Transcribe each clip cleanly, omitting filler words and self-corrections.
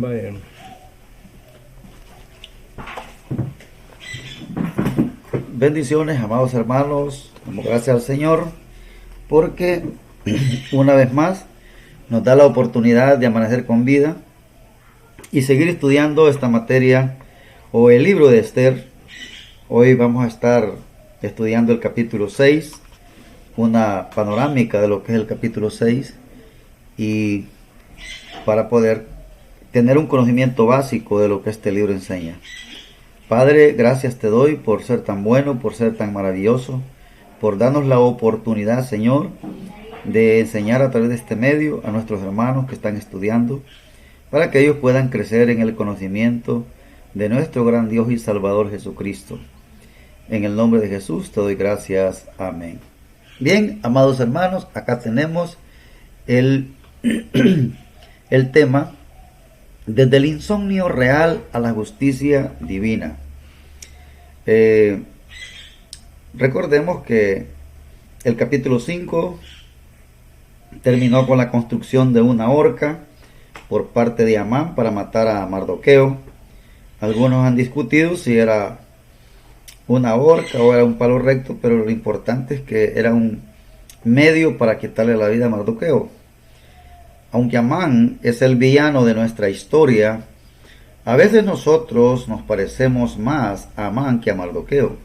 Vaya. Bendiciones, amados hermanos. Damos gracias al Señor porque una vez más nos da la oportunidad de amanecer con vida y seguir estudiando esta materia o el libro de Esther. Hoy vamos a estar estudiando el capítulo 6, una panorámica de lo que es el capítulo 6, y para poder tener un conocimiento básico de lo que este libro enseña. Padre, gracias te doy por ser tan bueno, por ser tan maravilloso, por darnos la oportunidad, Señor, de enseñar a través de este medio a nuestros hermanos que están estudiando, para que ellos puedan crecer en el conocimiento de nuestro gran Dios y Salvador Jesucristo. En el nombre de Jesús te doy gracias. Amén. Bien, amados hermanos, acá tenemos el tema desde el insomnio real a la justicia divina. Recordemos que el capítulo 5 terminó con la construcción de una horca por parte de Amán para matar a Mardoqueo. Algunos han discutido si era una horca o era un palo recto, pero lo importante es que era un medio para quitarle la vida a Mardoqueo. Aunque Amán es el villano de nuestra historia, a veces nosotros nos parecemos más a Amán que a Mardoqueo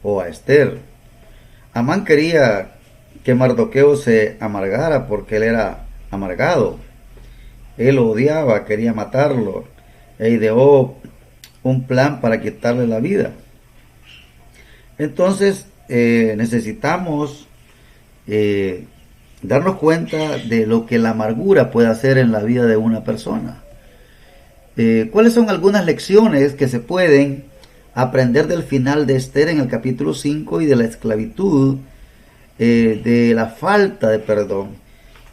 o a Esther. Amán quería que Mardoqueo se amargara porque él era amargado. Él lo odiaba, quería matarlo e ideó un plan para quitarle la vida. Entonces necesitamos darnos cuenta de lo que la amargura puede hacer en la vida de una persona. ¿Cuáles son algunas lecciones que se pueden aprender del final de Esther en el capítulo 5 y de la esclavitud, de la falta de perdón?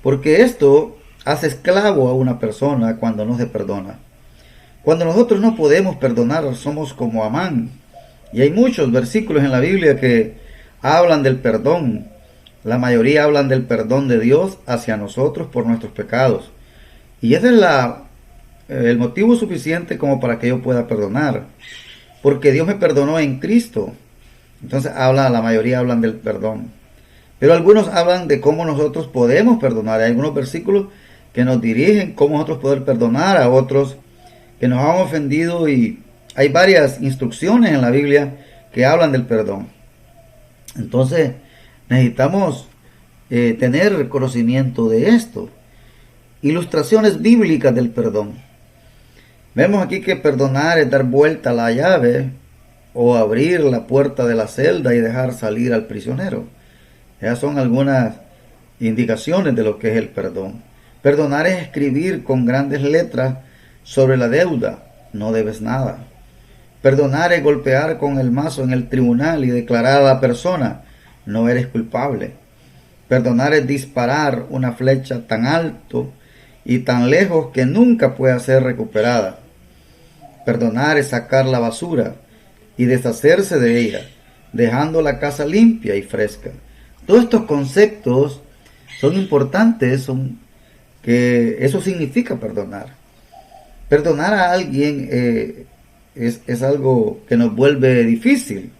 Porque esto hace esclavo a una persona cuando no se perdona. Cuando nosotros no podemos perdonar, somos como Amán. Y hay muchos versículos en la Biblia que hablan del perdón. La mayoría hablan del perdón de Dios hacia nosotros por nuestros pecados. Y ese es el motivo suficiente como para que yo pueda perdonar. Porque Dios me perdonó en Cristo. Entonces la mayoría hablan del perdón. Pero algunos hablan de cómo nosotros podemos perdonar. Hay algunos versículos que nos dirigen cómo nosotros poder perdonar a otros que nos han ofendido, y hay varias instrucciones en la Biblia que hablan del perdón. Entonces necesitamos tener conocimiento de esto. Ilustraciones bíblicas del perdón. Vemos aquí que perdonar es dar vuelta a la llave o abrir la puerta de la celda y dejar salir al prisionero. Esas son algunas indicaciones de lo que es el perdón. Perdonar es escribir con grandes letras sobre la deuda: no debes nada. Perdonar es golpear con el mazo en el tribunal y declarar a la persona: no eres culpable. Perdonar es disparar una flecha tan alto y tan lejos que nunca pueda ser recuperada. Perdonar es sacar la basura y deshacerse de ella, dejando la casa limpia y fresca. Todos estos conceptos son importantes, que eso significa perdonar. Perdonar a alguien es algo que nos vuelve difícil.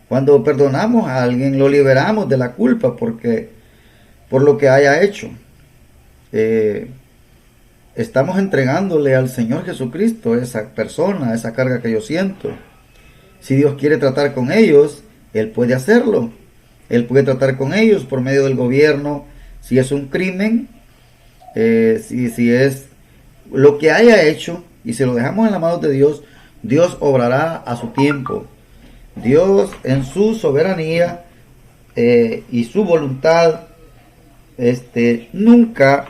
Cuando perdonamos a alguien, lo liberamos de la culpa por lo que haya hecho. Estamos entregándole al Señor Jesucristo esa persona, esa carga que yo siento. Si Dios quiere tratar con ellos, Él puede hacerlo. Él puede tratar con ellos por medio del gobierno, si es un crimen, si es lo que haya hecho, y se lo dejamos en las manos de Dios. Dios obrará a su tiempo. Dios, en su soberanía y su voluntad, nunca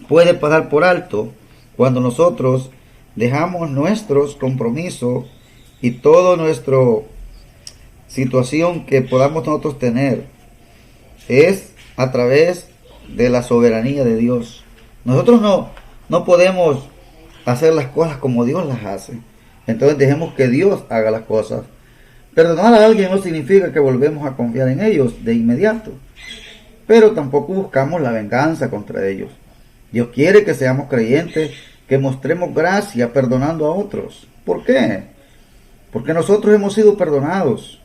puede pasar por alto cuando nosotros dejamos nuestros compromisos y toda nuestra situación que podamos nosotros tener. Es a través de la soberanía de Dios. Nosotros no podemos hacer las cosas como Dios las hace. Entonces dejemos que Dios haga las cosas. Perdonar a alguien no significa que volvemos a confiar en ellos de inmediato, pero tampoco buscamos la venganza contra ellos. Dios quiere que seamos creyentes que mostremos gracia perdonando a otros. ¿Por qué? Porque nosotros hemos sido perdonados.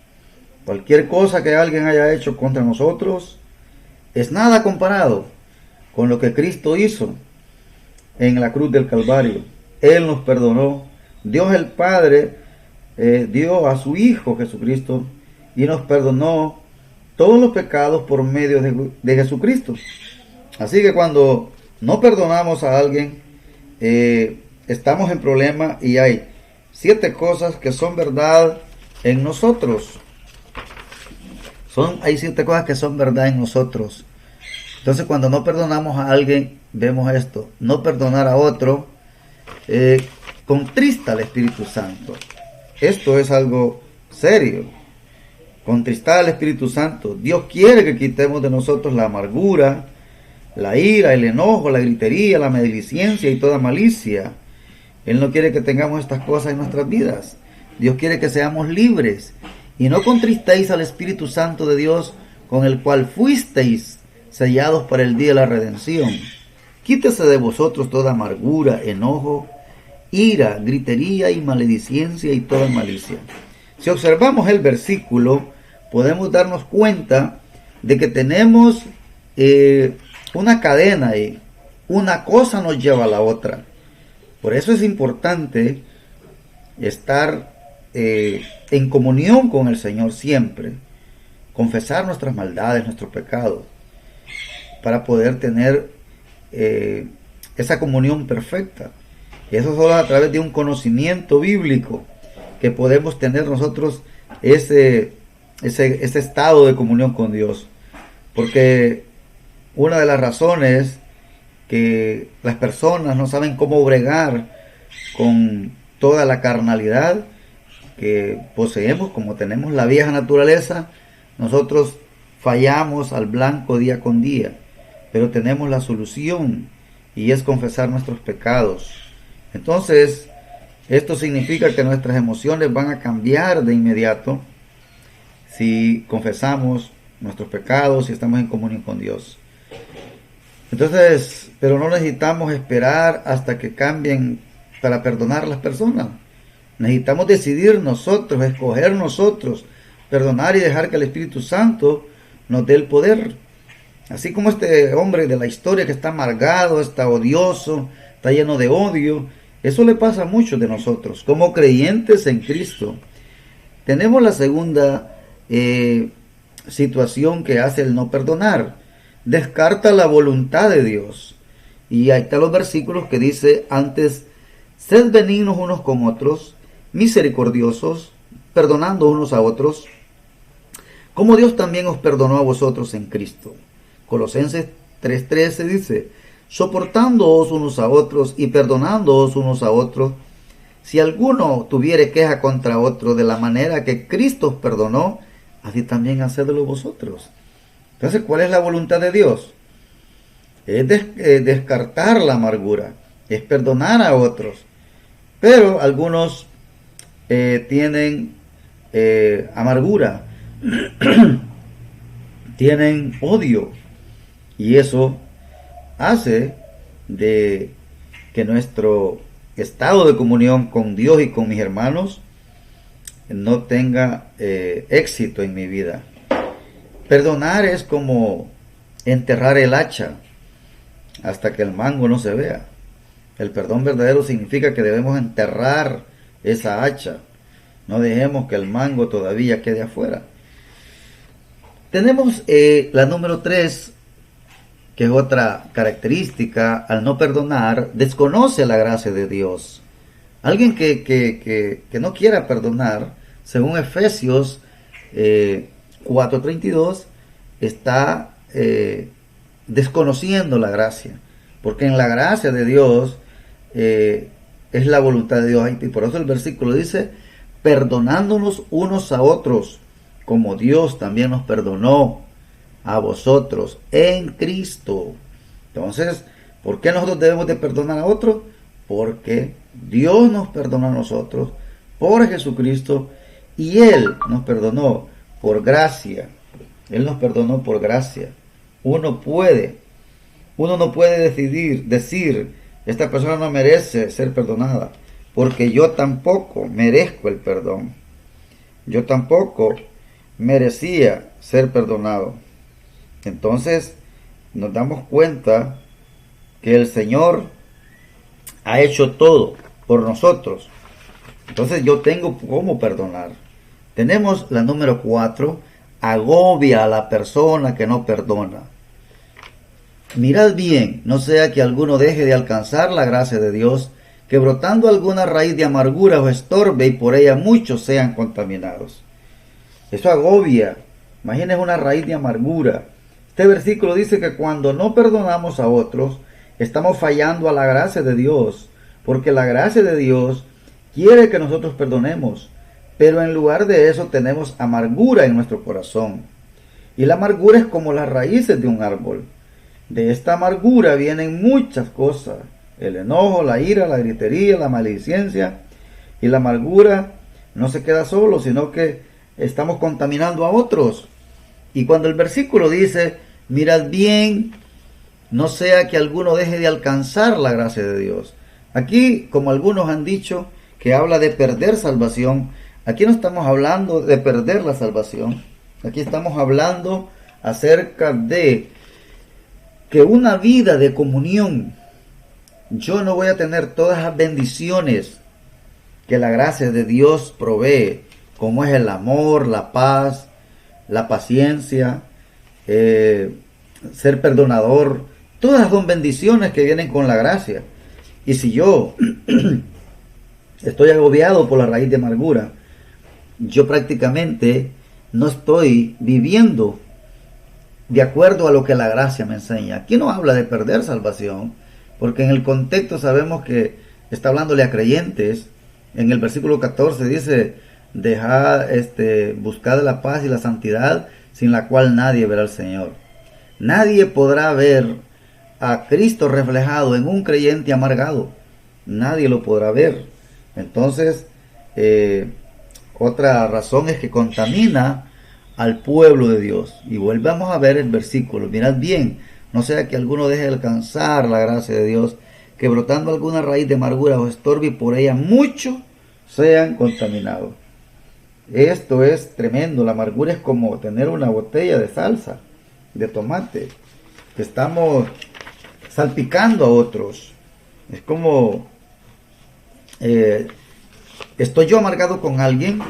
Cualquier cosa que alguien haya hecho contra nosotros es nada comparado con lo que Cristo hizo en la cruz del Calvario. Él nos perdonó. Dios el Padre dio a su Hijo Jesucristo y nos perdonó todos los pecados por medio de Jesucristo. Así que cuando no perdonamos a alguien, estamos en problema, y hay 7 cosas que son verdad en nosotros. Hay 7 cosas que son verdad en nosotros. Entonces, cuando no perdonamos a alguien, vemos esto. No perdonar a otro contrista al Espíritu Santo. Esto es algo serio. Contristar al Espíritu Santo. Dios quiere que quitemos de nosotros la amargura, la ira, el enojo, la gritería, la maledicencia y toda malicia. Él no quiere que tengamos estas cosas en nuestras vidas. Dios quiere que seamos libres. Y no contristéis al Espíritu Santo de Dios, con el cual fuisteis sellados para el día de la redención. Quítese de vosotros toda amargura, enojo, ira, gritería y maledicencia y toda malicia. Si observamos el versículo, podemos darnos cuenta de que tenemos una cadena ahí. Una cosa nos lleva a la otra. Por eso es importante estar en comunión con el Señor siempre. Confesar nuestras maldades, nuestros pecados, para poder tener esa comunión perfecta. Y eso solo a través de un conocimiento bíblico que podemos tener nosotros ese estado de comunión con Dios. Porque una de las razones que las personas no saben cómo bregar con toda la carnalidad que poseemos, como tenemos la vieja naturaleza, nosotros fallamos al blanco día con día, pero tenemos la solución, y es confesar nuestros pecados. Entonces, esto significa que nuestras emociones van a cambiar de inmediato si confesamos nuestros pecados y estamos en comunión con Dios. Entonces, pero no necesitamos esperar hasta que cambien para perdonar a las personas. Necesitamos decidir nosotros, escoger nosotros, perdonar y dejar que el Espíritu Santo nos dé el poder. Así como este hombre de la historia que está amargado, está odioso, está lleno de odio, eso le pasa a muchos de nosotros, como creyentes en Cristo. Tenemos la segunda situación que hace el no perdonar. Descarta la voluntad de Dios. Y ahí están los versículos que dice: antes, sed benignos unos con otros, misericordiosos, perdonando unos a otros, como Dios también os perdonó a vosotros en Cristo. Colosenses 3:13 dice: soportándoos unos a otros y perdonándoos unos a otros, si alguno tuviere queja contra otro, de la manera que Cristo os perdonó, así también hacedlo vosotros. Entonces, ¿cuál es la voluntad de Dios? Es descartar la amargura, es perdonar a otros. Pero algunos tienen amargura, tienen odio, y eso hace de que nuestro estado de comunión con Dios y con mis hermanos no tenga éxito en mi vida. Perdonar es como enterrar el hacha hasta que el mango no se vea. El perdón verdadero significa que debemos enterrar esa hacha. No dejemos que el mango todavía quede afuera. Tenemos la número 3, que es otra característica. Al no perdonar, desconoce la gracia de Dios. Alguien que no quiera perdonar, según Efesios 4:32, está desconociendo la gracia. Porque en la gracia de Dios es la voluntad de Dios. Y por eso el versículo dice: perdonándonos unos a otros, como Dios también nos perdonó a vosotros en Cristo. Entonces, ¿por qué nosotros debemos de perdonar a otros? Porque Dios nos perdonó a nosotros por Jesucristo, y Él nos perdonó por gracia. Él nos perdonó por gracia. Uno no puede decir esta persona no merece ser perdonada, porque yo tampoco merezco el perdón. Yo tampoco merecía ser perdonado. Entonces nos damos cuenta que el Señor ha hecho todo por nosotros. Entonces yo tengo cómo perdonar. Tenemos la número 4, agobia a la persona que no perdona. Mirad bien, no sea que alguno deje de alcanzar la gracia de Dios, que brotando alguna raíz de amargura os estorbe y por ella muchos sean contaminados. Eso agobia. Imagínense una raíz de amargura. Este versículo dice que cuando no perdonamos a otros, estamos fallando a la gracia de Dios, porque la gracia de Dios quiere que nosotros perdonemos, pero en lugar de eso tenemos amargura en nuestro corazón. Y la amargura es como las raíces de un árbol. De esta amargura vienen muchas cosas: el enojo, la ira, la gritería, la maledicencia. Y la amargura no se queda solo, sino que estamos contaminando a otros. Y cuando el versículo dice, mirad bien, no sea que alguno deje de alcanzar la gracia de Dios. Aquí, como algunos han dicho, que habla de perder salvación, aquí no estamos hablando de perder la salvación. Aquí estamos hablando acerca de que una vida de comunión, yo no voy a tener todas las bendiciones que la gracia de Dios provee, como es el amor, la paz, la paciencia, ser perdonador. Todas son bendiciones que vienen con la gracia. Y si yo estoy agobiado por la raíz de amargura, yo prácticamente no estoy viviendo de acuerdo a lo que la gracia me enseña. Aquí no habla de perder salvación, porque en el contexto sabemos que está hablándole a creyentes. En el versículo 14 dice, dejad, buscad la paz y la santidad, sin la cual nadie verá al Señor. Nadie podrá ver a Cristo reflejado en un creyente amargado. Nadie lo podrá ver. Entonces, otra razón es que contamina al pueblo de Dios. Y volvamos a ver el versículo. Mirad bien, no sea que alguno deje de alcanzar la gracia de Dios, que brotando alguna raíz de amargura os estorbe y por ella muchos sean contaminados. Esto es tremendo. La amargura es como tener una botella de salsa de tomate que estamos salpicando a otros. Es como estoy yo amargado con alguien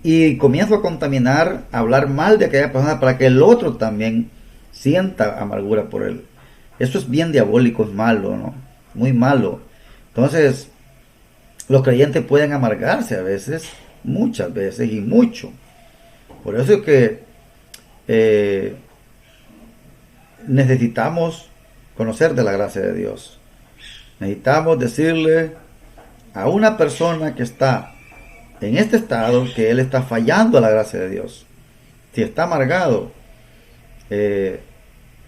y comienzo a contaminar, a hablar mal de aquella persona para que el otro también sienta amargura por él. Eso es bien diabólico, es malo, ¿no? Muy malo. Entonces, los creyentes pueden amargarse a veces, muchas veces y mucho. Por eso es que necesitamos conocer de la gracia de Dios. Necesitamos decirle a una persona que está en este estado que él está fallando a la gracia de Dios. Si está amargado,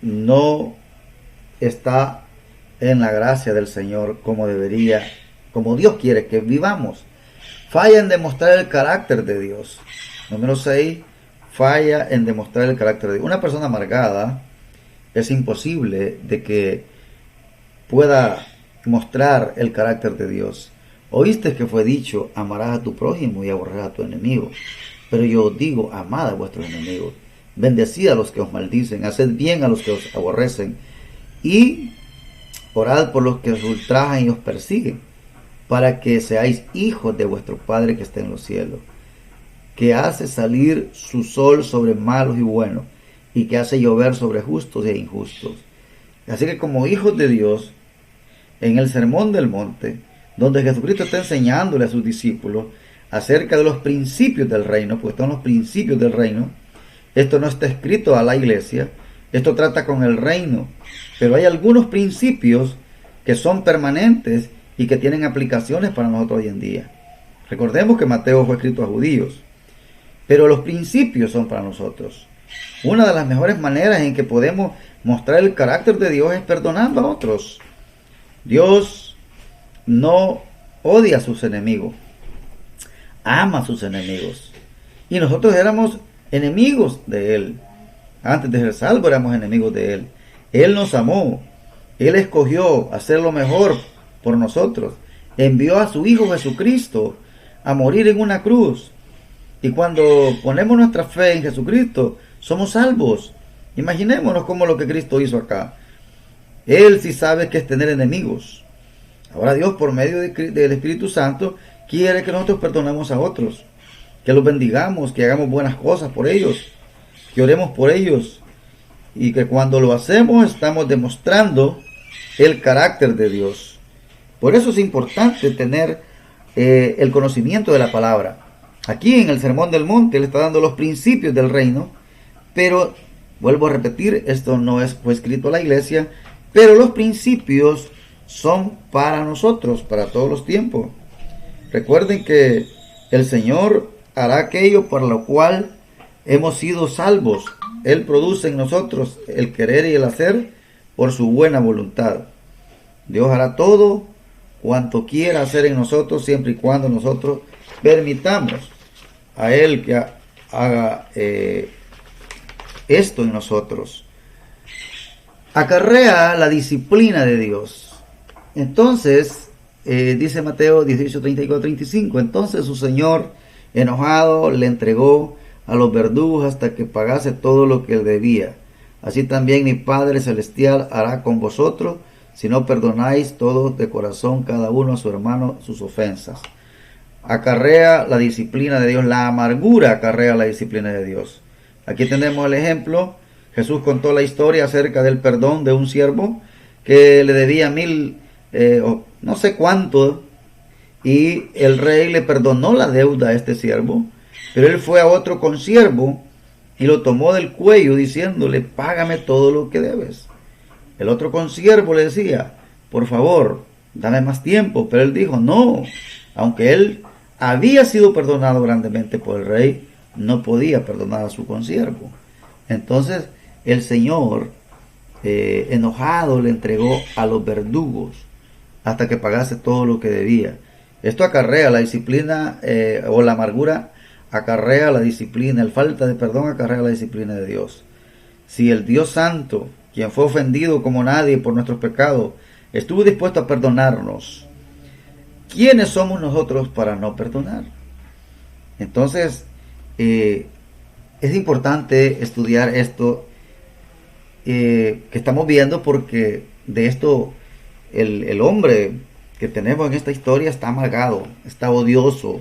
no está en la gracia del Señor como debería, como Dios quiere que vivamos. Falla en demostrar el carácter de Dios. Número 6, falla en demostrar el carácter de Dios. Una persona amargada es imposible de que pueda mostrar el carácter de Dios. Oíste que fue dicho, amarás a tu prójimo y aborrecerás a tu enemigo. Pero yo os digo, amad a vuestros enemigos, bendecid a los que os maldicen, haced bien a los que os aborrecen, y orad por los que os ultrajan y os persiguen, para que seáis hijos de vuestro Padre que está en los cielos, que hace salir su sol sobre malos y buenos, y que hace llover sobre justos e injustos. Así que como hijos de Dios, en el Sermón del Monte, donde Jesucristo está enseñándole a sus discípulos acerca de los principios del reino, pues están los principios del reino. Esto no está escrito a la iglesia, esto trata con el reino, pero hay algunos principios que son permanentes y que tienen aplicaciones para nosotros hoy en día. Recordemos que Mateo fue escrito a judíos, pero los principios son para nosotros. Una de las mejores maneras en que podemos mostrar el carácter de Dios es perdonando a otros. Dios no odia a sus enemigos, ama a sus enemigos. Y nosotros éramos enemigos de Él. Antes de ser salvos éramos enemigos de Él. Él nos amó Él escogió hacer lo mejor por nosotros. Envió a su Hijo Jesucristo a morir en una cruz. Y cuando ponemos nuestra fe en Jesucristo, somos salvos. Imaginémonos cómo lo que Cristo hizo acá. Él sí sabe que es tener enemigos. Ahora Dios, por medio del Espíritu Santo, quiere que nosotros perdonemos a otros, que los bendigamos, que hagamos buenas cosas por ellos, que oremos por ellos, y que cuando lo hacemos estamos demostrando el carácter de Dios. Por eso es importante tener el conocimiento de la palabra. Aquí en el Sermón del Monte Él está dando los principios del reino, pero vuelvo a repetir, esto no fue escrito a la iglesia, pero los principios son para nosotros, para todos los tiempos. Recuerden que el Señor hará aquello por lo cual hemos sido salvos. Él produce en nosotros el querer y el hacer por su buena voluntad. Dios hará todo cuanto quiera hacer en nosotros, siempre y cuando nosotros permitamos a Él que haga esto en nosotros. Acarrea la disciplina de Dios. Entonces, dice Mateo 18, 34, 35, entonces su señor, enojado, le entregó a los verdugos hasta que pagase todo lo que él debía. Así también mi Padre Celestial hará con vosotros, si no perdonáis todos de corazón cada uno a su hermano sus ofensas. Acarrea la disciplina de Dios, la amargura acarrea la disciplina de Dios. Aquí tenemos el ejemplo. Jesús contó la historia acerca del perdón de un siervo que le debía 1000 no sé cuánto, y el rey le perdonó la deuda a este siervo, pero él fue a otro consiervo y lo tomó del cuello diciéndole: págame todo lo que debes. El otro consiervo le decía: por favor, dame más tiempo, pero él dijo: no, aunque él había sido perdonado grandemente por el rey, no podía perdonar a su consiervo. Entonces el Señor, enojado, le entregó a los verdugos hasta que pagase todo lo que debía. Esto acarrea la disciplina, o la amargura acarrea la disciplina, el falta de perdón acarrea la disciplina de Dios. Si el Dios Santo, quien fue ofendido como nadie por nuestros pecados, estuvo dispuesto a perdonarnos, ¿quiénes somos nosotros para no perdonar? Entonces, es importante estudiar esto que estamos viendo, porque de esto el hombre que tenemos en esta historia está amargado, está odioso,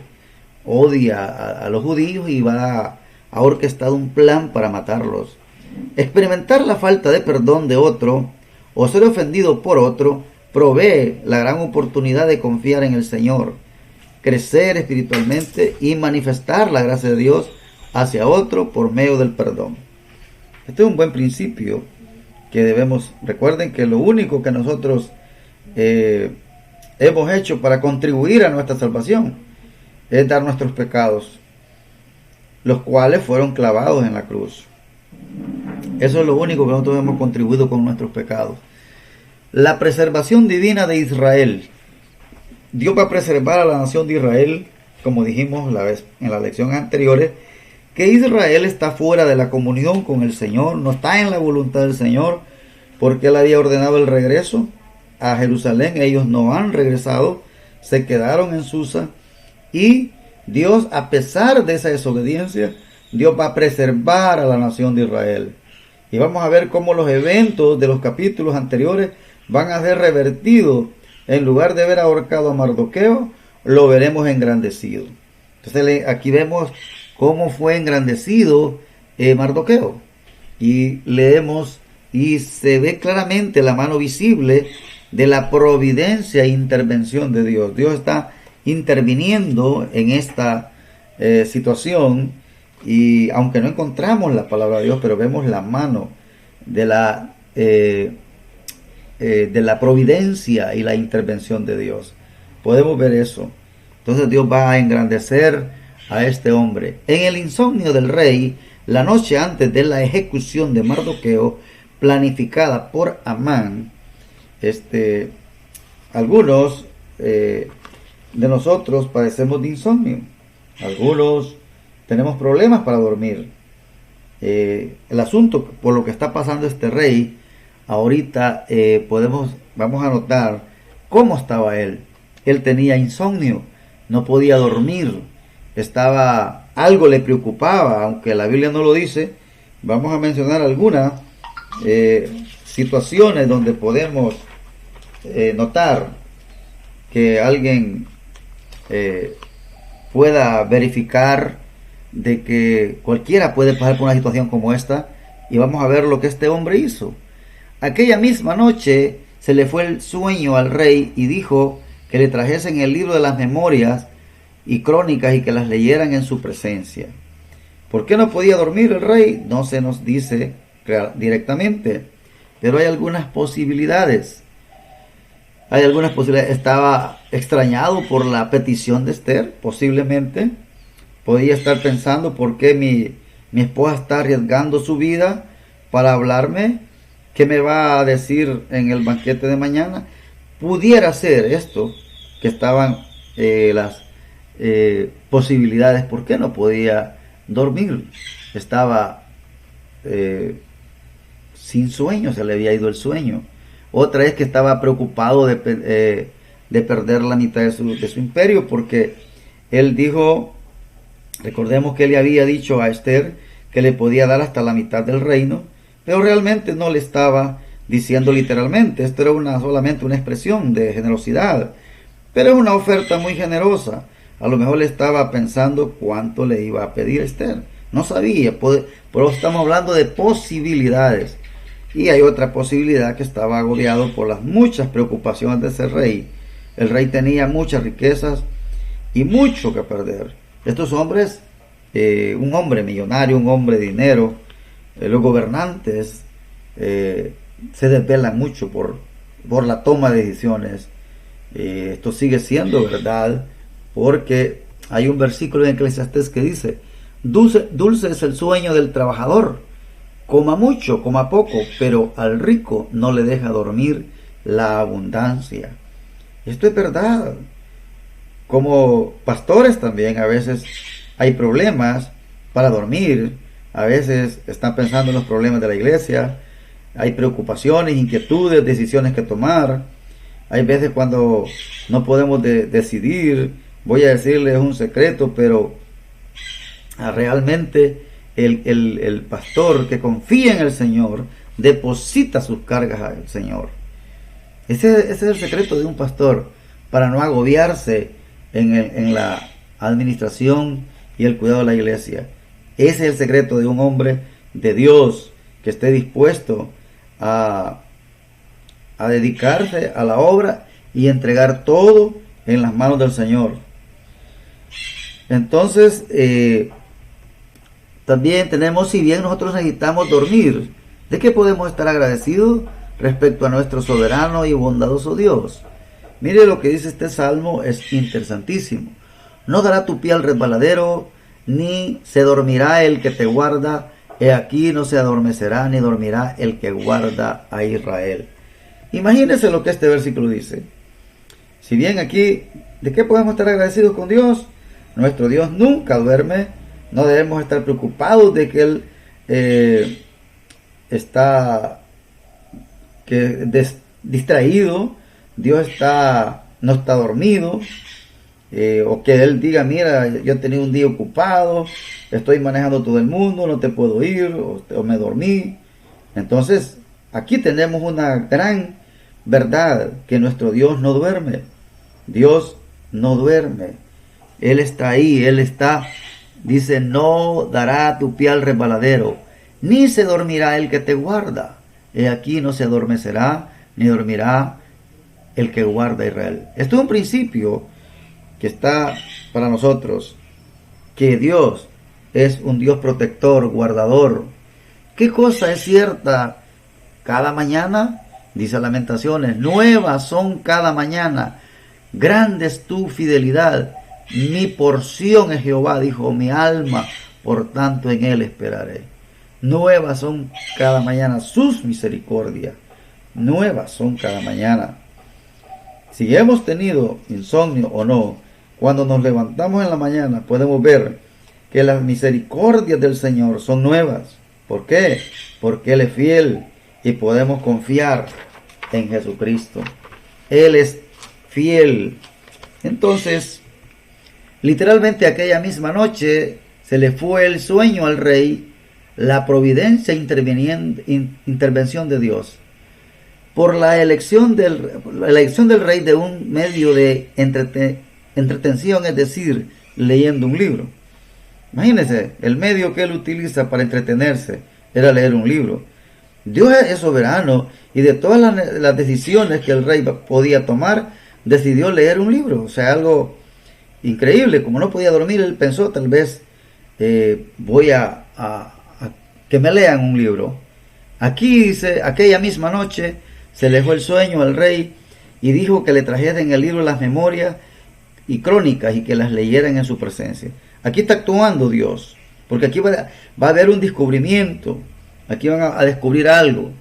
odia a los judíos y ha orquestado un plan para matarlos. Experimentar la falta de perdón de otro o ser ofendido por otro provee la gran oportunidad de confiar en el Señor, crecer espiritualmente y manifestar la gracia de Dios hacia otro por medio del perdón. Este es un buen principio que debemos. Recuerden que lo único que nosotros hemos hecho para contribuir a nuestra salvación es dar nuestros pecados, los cuales fueron clavados en la cruz. Eso es lo único que nosotros hemos contribuido con nuestros pecados. La preservación divina de Israel. Dios va a preservar a la nación de Israel, como dijimos en las lecciones anteriores, que Israel está fuera de la comunión con el Señor, no está en la voluntad del Señor, porque Él había ordenado el regreso a Jerusalén. Ellos no han regresado, se quedaron en Susa, y Dios, a pesar de esa desobediencia, Dios va a preservar a la nación de Israel. Y vamos a ver cómo los eventos de los capítulos anteriores van a ser revertidos. En lugar de ver ahorcado a Mardoqueo, lo veremos engrandecido. Entonces aquí vemos cómo fue engrandecido Mardoqueo. Y leemos y se ve claramente la mano visible de la providencia e intervención de Dios. Dios está interviniendo en esta situación, y aunque no encontramos la palabra de Dios, pero vemos la mano de la providencia y la intervención de Dios. Podemos ver eso. Entonces Dios va a engrandecer a este hombre. En el insomnio del rey, la noche antes de la ejecución de Mardoqueo, planificada por Amán, algunos de nosotros padecemos de insomnio. Algunos tenemos problemas para dormir. El asunto por lo que está pasando este rey ahorita vamos a notar cómo estaba él. Él tenía insomnio, no podía dormir, algo le preocupaba, aunque la Biblia no lo dice. Vamos a mencionar algunas situaciones donde podemos notar que alguien pueda verificar de que cualquiera puede pasar por una situación como esta, y vamos a ver lo que este hombre hizo. Aquella misma noche se le fue el sueño al rey y dijo que le trajesen el libro de las memorias y crónicas y que las leyeran en su presencia. ¿Por qué no podía dormir el rey? No se nos dice directamente, pero hay algunas posibilidades. Estaba extrañado por la petición de Esther, posiblemente. Podía estar pensando, ¿por qué mi esposa está arriesgando su vida para hablarme? ¿Qué me va a decir en el banquete de mañana? Pudiera ser esto, que estaban las posibilidades. ¿Por qué no podía dormir? Estaba sin sueño, se le había ido el sueño. Otra es que estaba preocupado de perder la mitad de su imperio, porque él dijo, recordemos que él le había dicho a Esther que le podía dar hasta la mitad del reino, pero realmente no le estaba diciendo literalmente. Esto era solamente una expresión de generosidad, pero es una oferta muy generosa. A lo mejor le estaba pensando cuánto le iba a pedir Esther. No sabía, pero estamos hablando de posibilidades. Y hay otra posibilidad, que estaba agobiado por las muchas preocupaciones de ese rey. El rey tenía muchas riquezas y mucho que perder. Estos hombres, un hombre millonario, un hombre de dinero, los gobernantes se desvelan mucho por la toma de decisiones. Esto sigue siendo verdad, porque hay un versículo en Eclesiastés que dice: dulce es el sueño del trabajador, coma mucho, coma poco, pero al rico no le deja dormir la abundancia. Esto es verdad. Como pastores también a veces hay problemas para dormir. A veces están pensando en los problemas de la iglesia. Hay preocupaciones, inquietudes, decisiones que tomar. Hay veces cuando no podemos decidir. Voy a decirles un secreto, pero realmente el pastor que confía en el Señor deposita sus cargas al Señor. Ese es el secreto de un pastor, para no agobiarse en la administración y el cuidado de la iglesia. Ese es el secreto de un hombre de Dios que esté dispuesto a dedicarse a la obra y entregar todo en las manos del Señor. Entonces, también tenemos, si bien nosotros necesitamos dormir, ¿de qué podemos estar agradecidos respecto a nuestro soberano y bondadoso Dios? Mire lo que dice este salmo, es interesantísimo. No dará tu pie al resbaladero, ni se dormirá el que te guarda. He aquí no se adormecerá, ni dormirá el que guarda a Israel. Imagínense lo que este versículo dice. Si bien aquí, ¿de qué podemos estar agradecidos con Dios? Nuestro Dios nunca duerme. No debemos estar preocupados de que Él está distraído. Dios no está dormido. O que Él diga: mira, yo he tenido un día ocupado, estoy manejando todo el mundo, no te puedo ir, o me dormí. Entonces, aquí tenemos una gran verdad, que nuestro Dios no duerme. Dios no duerme. Él está ahí, dice: no dará tu pie al resbaladero, ni se dormirá el que te guarda. He aquí no se adormecerá, ni dormirá el que guarda a Israel. Esto es un principio que está para nosotros, que Dios es un Dios protector, guardador. ¿Qué cosa es cierta cada mañana? Dice Lamentaciones: nuevas son cada mañana, grande es tu fidelidad. Mi porción es Jehová, dijo mi alma, por tanto en Él esperaré. Nuevas son cada mañana sus misericordias, nuevas son cada mañana. Si hemos tenido insomnio o no, cuando nos levantamos en la mañana podemos ver que las misericordias del Señor son nuevas. ¿Por qué? Porque Él es fiel y podemos confiar en Jesucristo. Él es fiel. Entonces, literalmente aquella misma noche se le fue el sueño al rey, la providencia intervención de Dios. Por la elección del rey de un medio de entretención, es decir, leyendo un libro. Imagínense, el medio que él utiliza para entretenerse era leer un libro. Dios es soberano y de todas las decisiones que el rey podía tomar, decidió leer un libro. O sea, algo increíble. Como no podía dormir, él pensó, tal vez voy a que me lean un libro. Aquí dice, aquella misma noche se le fue el sueño al rey y dijo que le trajesen el libro de las memorias y crónicas y que las leyeran en su presencia. Aquí está actuando Dios, porque aquí va a haber un descubrimiento. Aquí van a descubrir algo.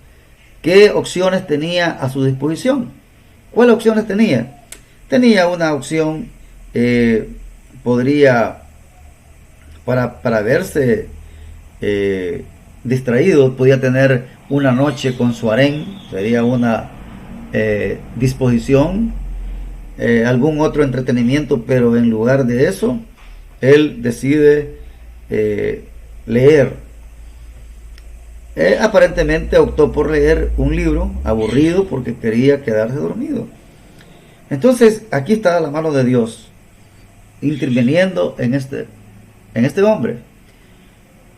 ¿Qué opciones tenía a su disposición? ¿Cuáles opciones tenía? Tenía una opción, podría, para verse distraído, podía tener una noche con su harén, sería una disposición, algún otro entretenimiento, pero en lugar de eso, él decide leer. Aparentemente optó por leer un libro aburrido porque quería quedarse dormido. Entonces aquí está la mano de Dios interviniendo en este hombre.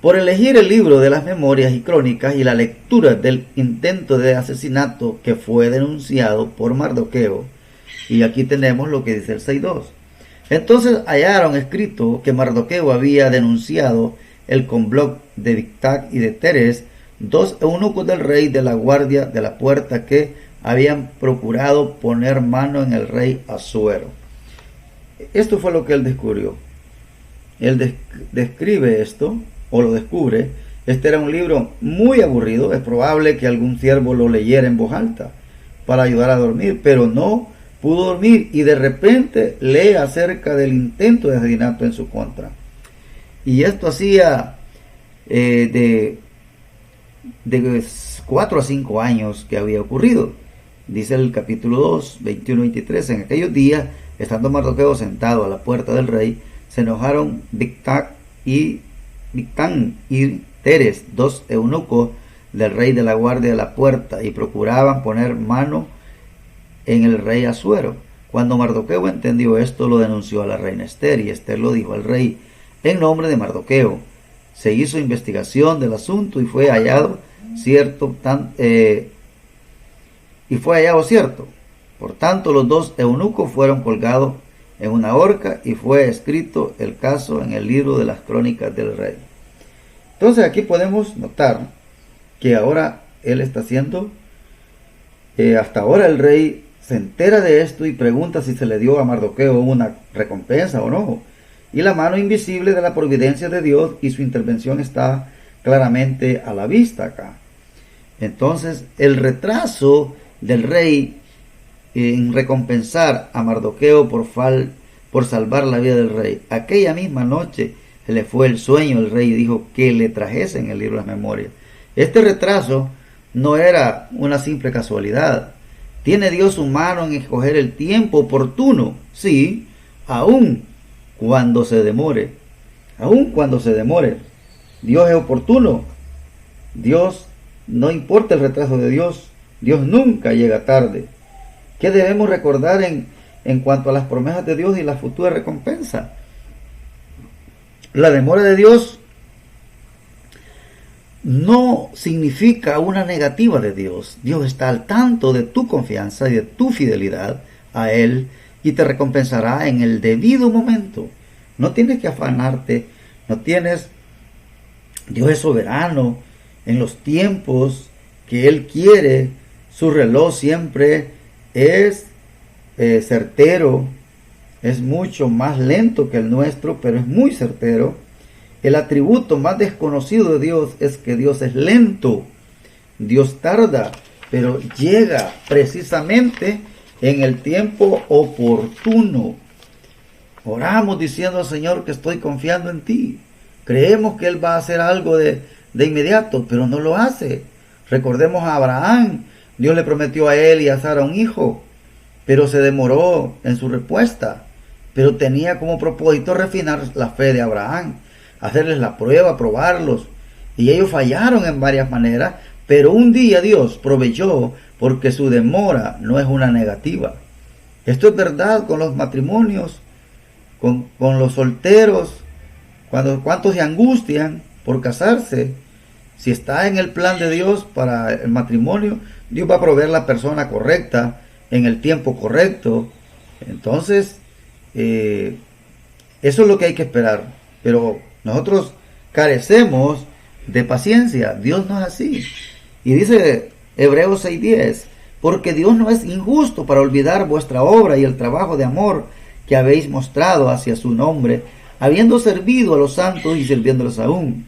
Por elegir el libro de las memorias y crónicas y la lectura del intento de asesinato que fue denunciado por Mardoqueo. Y aquí tenemos lo que dice el 6.2. Entonces hallaron escrito que Mardoqueo había denunciado el complot de Bigtag y de Teres, dos eunucos del rey de la guardia de la puerta que habían procurado poner mano en el rey Asuero. Esto fue lo que él descubrió. Él describe esto, o lo descubre. Este era un libro muy aburrido. Es probable que algún siervo lo leyera en voz alta para ayudar a dormir, pero no pudo dormir y de repente lee acerca del intento de asesinato en su contra. Y esto hacía de 4 a 5 años que había ocurrido. Dice el capítulo 2, 21-23, en aquellos días, estando Mardoqueo sentado a la puerta del rey, se enojaron Bigtag y Teres, dos eunucos del rey de la guardia de la puerta, y procuraban poner mano en el rey Asuero. Cuando Mardoqueo entendió esto, lo denunció a la reina Esther, y Esther lo dijo al rey en nombre de Mardoqueo. Se hizo investigación del asunto y fue hallado cierto. Por tanto, los dos eunucos fueron colgados en una horca y fue escrito el caso en el libro de las crónicas del rey. Entonces aquí podemos notar que ahora él está haciendo, hasta ahora el rey se entera de esto y pregunta si se le dio a Mardoqueo una recompensa o no. Y la mano invisible de la providencia de Dios y su intervención está claramente a la vista acá. Entonces el retraso del rey en recompensar a Mardoqueo por salvar la vida del rey. Aquella misma noche se le fue el sueño al rey y dijo que le trajesen el libro de las memorias. Este retraso no era una simple casualidad. ¿Tiene Dios su mano en escoger el tiempo oportuno? Sí, aun cuando se demore. Aun cuando se demore. Dios es oportuno. Dios, no importa el retraso de Dios, Dios nunca llega tarde. ¿Qué debemos recordar en cuanto a las promesas de Dios y la futura recompensa? La demora de Dios no significa una negativa de Dios. Dios está al tanto de tu confianza y de tu fidelidad a Él y te recompensará en el debido momento. No tienes que afanarte, Dios es soberano en los tiempos que Él quiere. Su reloj siempre es certero, es mucho más lento que el nuestro, pero es muy certero. El atributo más desconocido de Dios es que Dios es lento. Dios tarda, pero llega precisamente en el tiempo oportuno. Oramos diciendo al Señor que estoy confiando en ti. Creemos que Él va a hacer algo de inmediato, pero no lo hace. Recordemos a Abraham. Dios le prometió a él y a Sara un hijo, pero se demoró en su respuesta. Pero tenía como propósito refinar la fe de Abraham, hacerles la prueba, probarlos. Y ellos fallaron en varias maneras, pero un día Dios proveyó, porque su demora no es una negativa. Esto es verdad con los matrimonios, con los solteros. ¿Cuántos se angustian por casarse? Si está en el plan de Dios para el matrimonio, Dios va a proveer la persona correcta en el tiempo correcto. Entonces, eso es lo que hay que esperar. Pero nosotros carecemos de paciencia. Dios no es así. Y dice Hebreos 6:10, porque Dios no es injusto para olvidar vuestra obra y el trabajo de amor que habéis mostrado hacia su nombre, habiendo servido a los santos y sirviéndolos aún.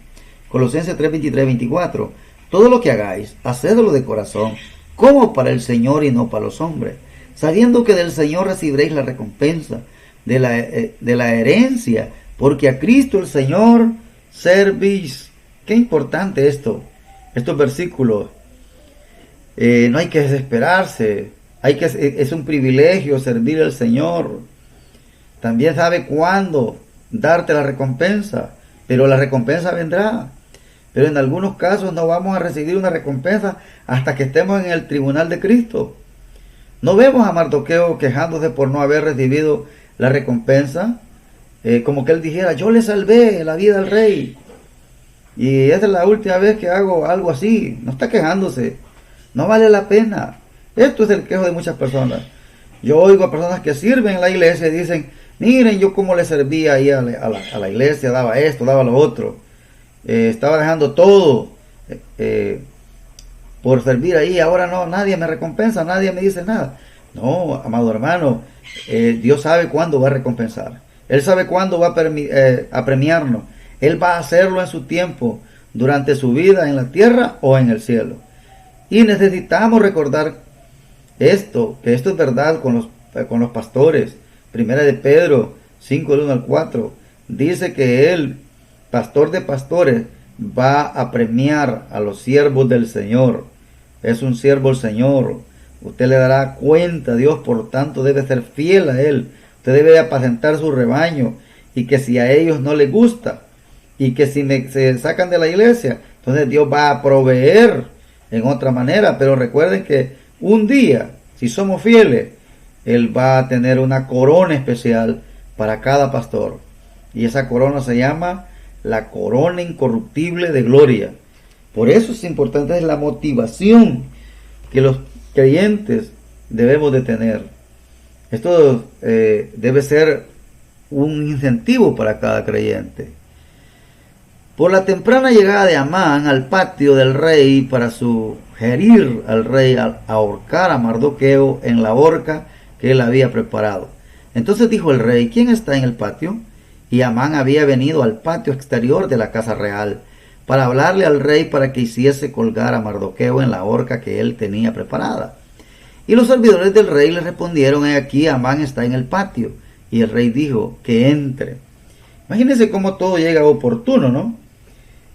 Colosenses 3:23-24, todo lo que hagáis, hacedlo de corazón, como para el Señor y no para los hombres, sabiendo que del Señor recibiréis la recompensa de la herencia, porque a Cristo el Señor servís. Qué importante estos versículos. No hay que desesperarse, es un privilegio servir al Señor. También sabe cuándo darte la recompensa, pero la recompensa vendrá. Pero en algunos casos no vamos a recibir una recompensa hasta que estemos en el tribunal de Cristo. No vemos a Mardoqueo quejándose por no haber recibido la recompensa, como que él dijera, yo le salvé la vida al rey, y esta es la última vez que hago algo así. No está quejándose, no vale la pena. Esto es el quejo de muchas personas. Yo oigo a personas que sirven en la iglesia y dicen, miren yo cómo le servía ahí a la iglesia, daba esto, daba lo otro, estaba dejando todo por servir ahí, ahora no, nadie me recompensa, nadie me dice nada. No, amado hermano, Dios sabe cuándo va a recompensar. Él sabe cuándo va a premiarnos. Él va a hacerlo en su tiempo, durante su vida en la tierra o en el cielo. Y necesitamos recordar esto, que esto es verdad con los pastores. Primera de Pedro 5, del 1 al 4, dice que él, pastor de pastores, va a premiar a los siervos del Señor. Es un siervo el Señor. Usted le dará cuenta a Dios, por tanto debe ser fiel a Él. Usted debe apacentar su rebaño, y que si a ellos no les gusta, y que si se sacan de la iglesia, entonces Dios va a proveer en otra manera. Pero recuerden que un día, si somos fieles, Él va a tener una corona especial para cada pastor. Y esa corona se llama la corona incorruptible de gloria. Por eso es importante, es la motivación que los creyentes debemos de tener. Esto debe ser un incentivo para cada creyente. Por la temprana llegada de Amán al patio del rey para sugerir al rey a ahorcar a Mardoqueo en la horca que él había preparado. Entonces dijo el rey, ¿quién está en el patio? Y Amán había venido al patio exterior de la casa real para hablarle al rey para que hiciese colgar a Mardoqueo en la horca que él tenía preparada. Y los servidores del rey le respondieron, he aquí, Amán está en el patio. Y el rey dijo, que entre. Imagínense cómo todo llega oportuno, ¿no?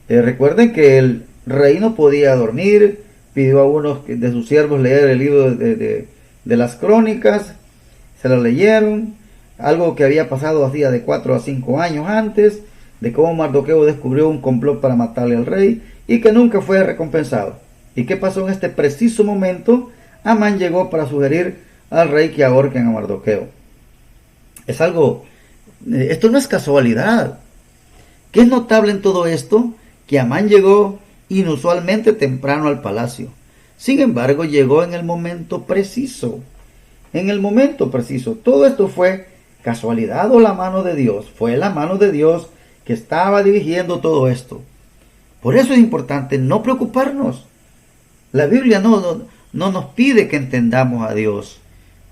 Recuerden que el rey no podía dormir, pidió a unos de sus siervos leer el libro de las crónicas, se lo leyeron, algo que había pasado hacía de 4 a 5 años antes, de cómo Mardoqueo descubrió un complot para matarle al rey y que nunca fue recompensado. ¿Y qué pasó en este preciso momento? Amán llegó para sugerir al rey que ahorquen a Mardoqueo. Es algo, esto no es casualidad. ¿Qué es notable en todo esto? Que Amán llegó inusualmente temprano al palacio. Sin embargo, llegó en el momento preciso. En el momento preciso. ¿Todo esto fue casualidad o la mano de Dios? Fue la mano de Dios que estaba dirigiendo todo esto. Por eso es importante no preocuparnos. La Biblia no nos pide que entendamos a Dios,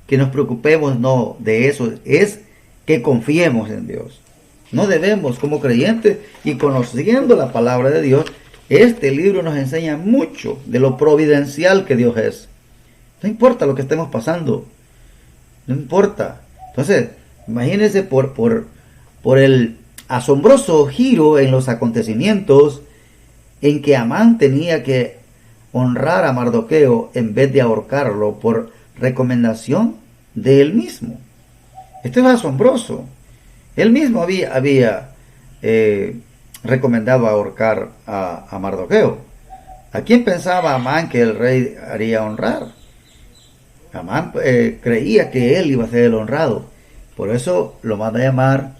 que nos preocupemos, no, de eso. Es que confiemos en Dios. No debemos, como creyentes y conociendo la palabra de Dios, este libro nos enseña mucho de lo providencial que Dios es. No importa lo que estemos pasando, no importa. Entonces, imagínense por el asombroso giro en los acontecimientos en que Amán tenía que honrar a Mardoqueo en vez de ahorcarlo por recomendación de él mismo. Esto es asombroso. Él mismo había recomendado ahorcar a Mardoqueo. ¿A quién pensaba Amán que el rey haría honrar? Amán creía que él iba a ser el honrado. Por eso lo manda a llamar.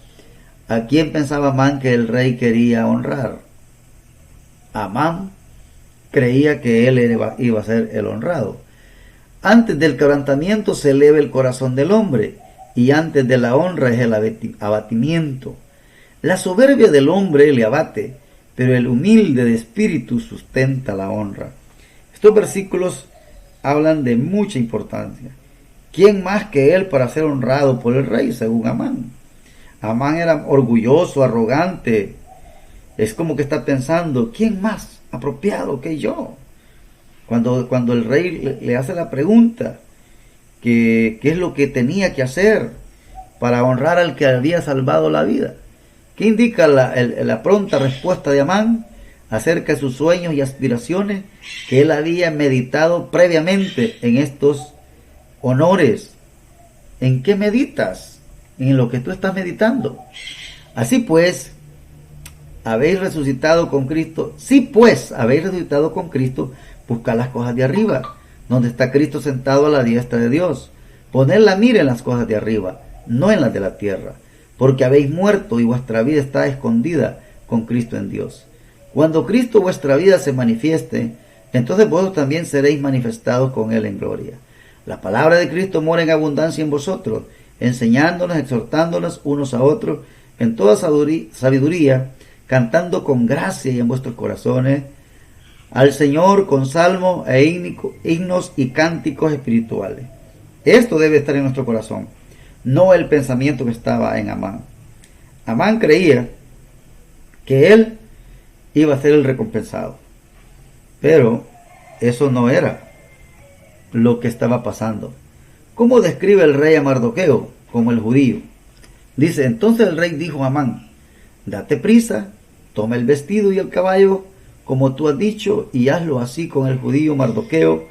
¿A quién pensaba Amán que el rey quería honrar? Amán creía que él iba a ser el honrado. Antes del quebrantamiento se eleva el corazón del hombre, y antes de la honra es el abatimiento. La soberbia del hombre le abate, pero el humilde de espíritu sustenta la honra. Estos versículos hablan de mucha importancia. ¿Quién más que él para ser honrado por el rey, según Amán? Amán era orgulloso, arrogante. Es como que está pensando, ¿quién más apropiado que yo? Cuando el rey le hace la pregunta, ¿qué es lo que tenía que hacer para honrar al que había salvado la vida? ¿Qué indica la pronta respuesta de Amán acerca de sus sueños y aspiraciones que él había meditado previamente en estos honores? ¿En qué meditas? En lo que tú estás meditando. Así pues, habéis resucitado con Cristo. Sí, pues, habéis resucitado con Cristo, buscad las cosas de arriba, donde está Cristo sentado a la diestra de Dios. Poned la mira en las cosas de arriba, no en las de la tierra, porque habéis muerto y vuestra vida está escondida con Cristo en Dios. Cuando Cristo vuestra vida se manifieste, entonces vosotros también seréis manifestados con Él en gloria. La palabra de Cristo mora en abundancia en vosotros, enseñándonos, exhortándonos unos a otros en toda sabiduría, cantando con gracia y en vuestros corazones al Señor con salmos e himnos y cánticos espirituales. Esto debe estar en nuestro corazón, no el pensamiento que estaba en Amán. Amán creía que él iba a ser el recompensado, pero eso no era lo que estaba pasando. ¿Cómo describe el rey a Mardoqueo? Como el judío. Dice, entonces el rey dijo a Amán, date prisa, toma el vestido y el caballo, como tú has dicho, y hazlo así con el judío Mardoqueo,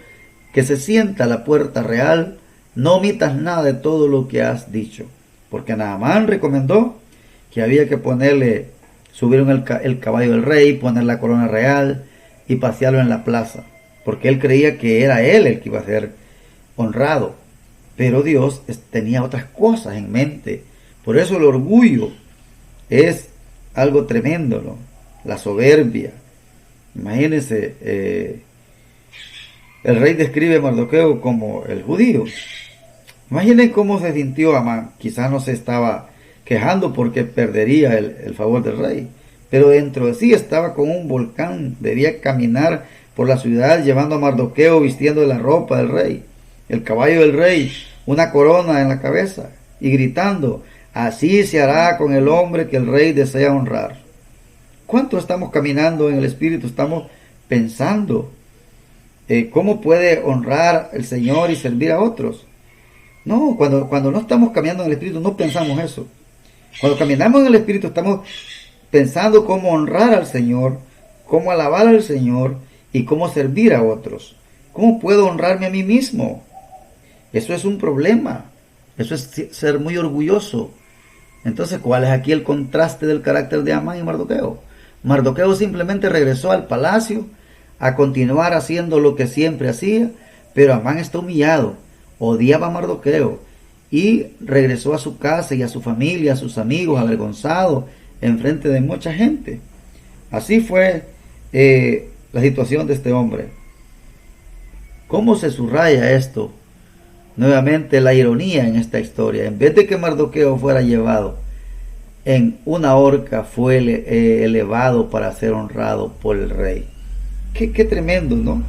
que se sienta a la puerta real. No omitas nada de todo lo que has dicho. Porque Naamán recomendó que había que subir el caballo del rey, poner la corona real y pasearlo en la plaza, porque él creía que era él el que iba a ser honrado. Pero Dios tenía otras cosas en mente. Por eso el orgullo es algo tremendo, ¿no? La soberbia. Imagínense, el rey describe a Mardoqueo como el judío. Imaginen cómo se sintió Amán. Quizás no se estaba quejando porque perdería el favor del rey, pero dentro de sí estaba con un volcán. Debía caminar por la ciudad llevando a Mardoqueo vistiendo de la ropa del rey, el caballo del rey, una corona en la cabeza, y gritando, así se hará con el hombre que el rey desea honrar. ¿Cuánto estamos caminando en el Espíritu? Estamos pensando cómo puede honrar el Señor y servir a otros. No, cuando no estamos caminando en el Espíritu no pensamos eso. Cuando caminamos en el Espíritu estamos pensando cómo honrar al Señor, cómo alabar al Señor y cómo servir a otros. ¿Cómo puedo honrarme a mí mismo? Eso es un problema. Eso es ser muy orgulloso. Entonces, ¿cuál es aquí el contraste del carácter de Amán y Mardoqueo? Mardoqueo simplemente regresó al palacio a continuar haciendo lo que siempre hacía, pero Amán está humillado, odiaba a Mardoqueo y regresó a su casa y a su familia, a sus amigos, avergonzado en frente de mucha gente. Así fue la situación de este hombre. ¿Cómo se subraya esto? Nuevamente la ironía en esta historia. En vez de que Mardoqueo fuera llevado en una horca, fue elevado para ser honrado por el rey. Qué tremendo, ¿no?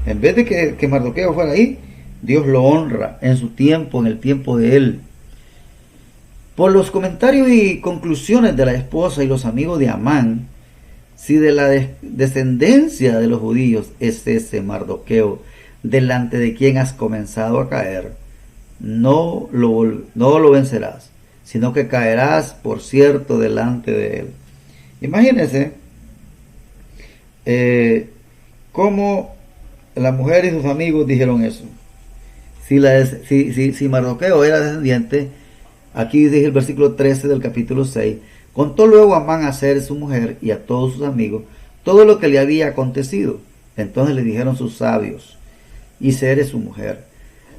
En vez de que Mardoqueo fuera ahí, Dios lo honra en su tiempo, en el tiempo de él. Por los comentarios y conclusiones de la esposa y los amigos de Amán, si de la descendencia de los judíos es ese Mardoqueo, delante de quien has comenzado a caer, no lo vencerás, sino que caerás, por cierto, delante de él. Imagínense cómo la mujer y sus amigos dijeron eso. Si Mardoqueo era descendiente, aquí dice el versículo 13 del capítulo 6, contó luego Amán a Ser, su mujer, y a todos sus amigos todo lo que le había acontecido. Entonces le dijeron sus sabios y Ser, su mujer: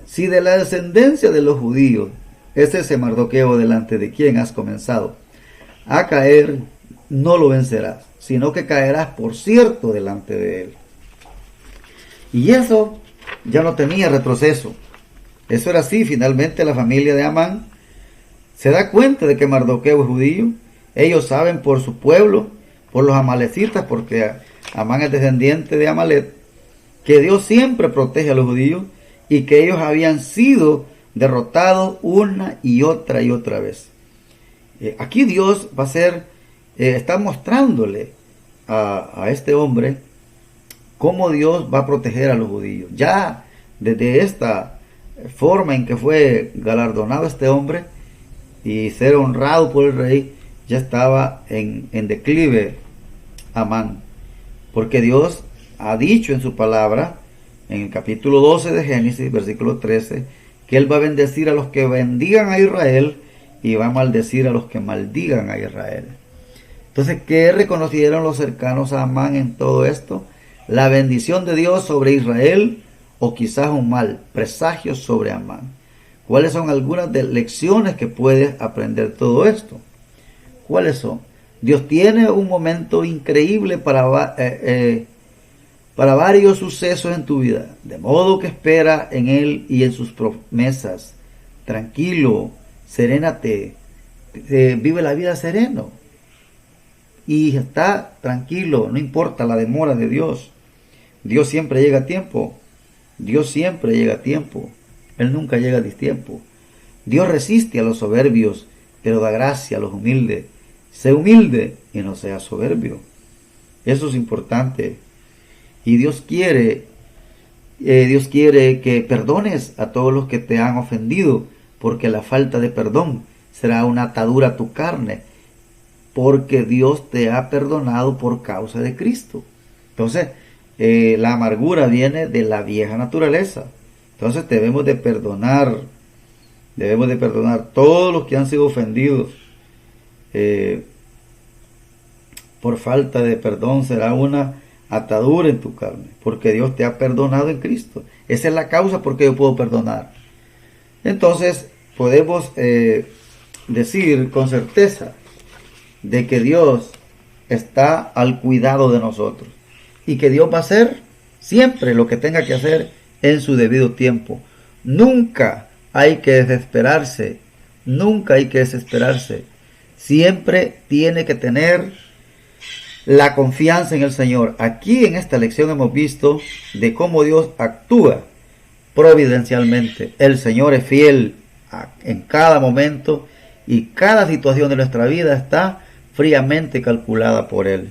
si de la descendencia de los judíos es ese Mardoqueo delante de quien has comenzado a caer, no lo vencerás, sino que caerás por cierto delante de él. Y eso ya no tenía retroceso. Eso era así. Finalmente la familia de Amán se da cuenta de que Mardoqueo es judío. Ellos saben por su pueblo, por los amalecitas, porque Amán es descendiente de Amalek, que Dios siempre protege a los judíos y que ellos habían sido derrotados una y otra vez. Aquí Dios va a ser, está mostrándole a este hombre cómo Dios va a proteger a los judíos. Ya desde esta forma en que fue galardonado este hombre y ser honrado por el rey, ya estaba en declive Amán, porque Dios ha dicho en su palabra, en el capítulo 12 de Génesis, versículo 13, que Él va a bendecir a los que bendigan a Israel y va a maldecir a los que maldigan a Israel. Entonces, ¿qué reconocieron los cercanos a Amán en todo esto? La bendición de Dios sobre Israel, o quizás un mal presagio sobre Amán. ¿Cuáles son algunas de lecciones que puedes aprender todo esto? ¿Cuáles son? Dios tiene un momento increíble para varios sucesos en tu vida, de modo que espera en Él y en sus promesas. Tranquilo, serénate, vive la vida sereno y está tranquilo, no importa la demora de Dios. Dios siempre llega a tiempo. Dios siempre llega a tiempo. Él nunca llega a destiempo. Dios resiste a los soberbios, pero da gracia a los humildes. Sé humilde y no seas soberbio. Eso es importante. Y Dios quiere que perdones a todos los que te han ofendido, porque la falta de perdón será una atadura a tu carne, porque Dios te ha perdonado por causa de Cristo. Entonces, la amargura viene de la vieja naturaleza. Entonces debemos de perdonar todos los que han sido ofendidos. Por falta de perdón será una atadura en tu carne, porque Dios te ha perdonado en Cristo. Esa es la causa por que yo puedo perdonar. Entonces podemos decir con certeza de que Dios está al cuidado de nosotros y que Dios va a hacer siempre lo que tenga que hacer en su debido tiempo. Nunca hay que desesperarse, siempre tiene que tener la confianza en el Señor. Aquí en esta lección hemos visto de cómo Dios actúa providencialmente. El Señor es fiel en cada momento y cada situación de nuestra vida está fríamente calculada por Él.